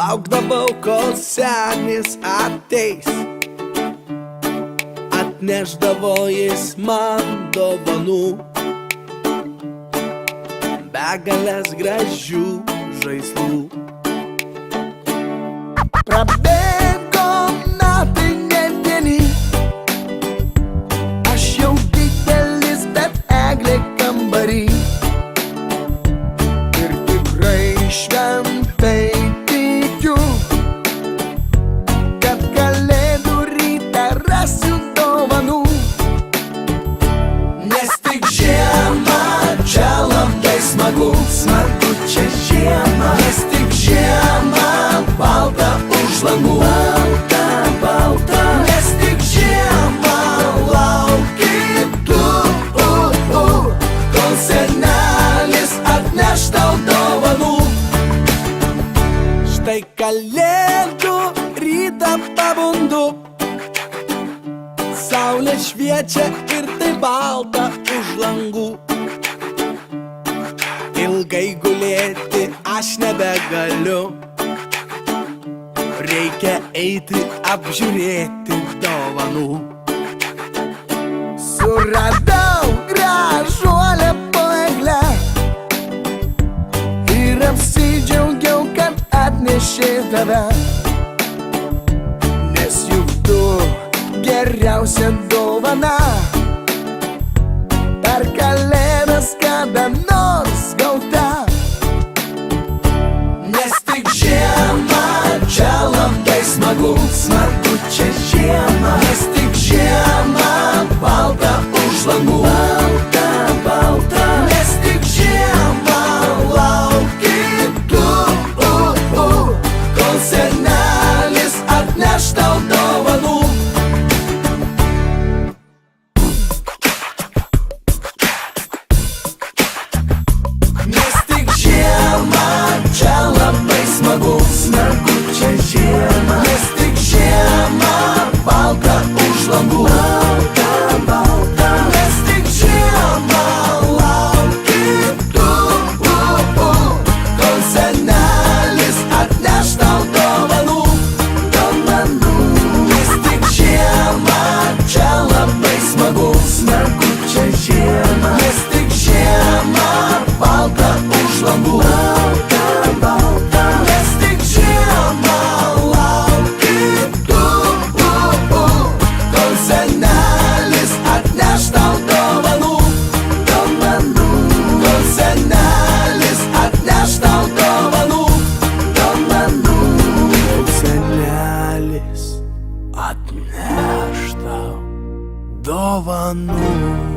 Laukdavau, kol senis ateis, atnešdavo jis man dovanų, begalės gražių žaislų. Prabėgo metai ne vieni, aš jau didelis, bet eglė kambary. Ir tikrai šventai tikiu, kad kalėdų rytą rasiu dovanų. Nes tik žiemą čia labai smagu, smagu čia žiemą. Nes tik žiemą balta už langų, balta, balta. Nes tik žiemą lauki tu, kol senelis atneš tau dovanų. Štai kalėdų rytą pabundu, saulė šviečia ir tai balta už langų. Ilgai gulėti aš nebegaliu, reikia eiti apžiūrėti dovanų. Suradau gražuolę po egle ir apsidžiaugiau, kad atnešė tave. Nes juk tu geriausia dovana per kalėdas kada nors gauta. Nes tik žiemą čia labai smagu, smagu čia žiemą. Nes tik žiemą balta už langų, balta, balta. Nes tik žiemą lauki tu, kol senelis atneš tau dovanų. Čia labai smagu, smagu čia žiemą. Nes tik žiemą balta už langų, balta, balta. Nes tik žiemą lauki tu, kol senelis atneš tau dovanų, dovanų. Nes tik žiemą čia labai smagu, smagu čia žiemą. Nes tik žiemą balta už langų, balta, balta. Nes tik žiemą lauki tu, kol senelis atneš tau dovanų, dovanų. Kol senelis atneš tau dovanų, dovanų. Kol senelis atneš tau dovanų.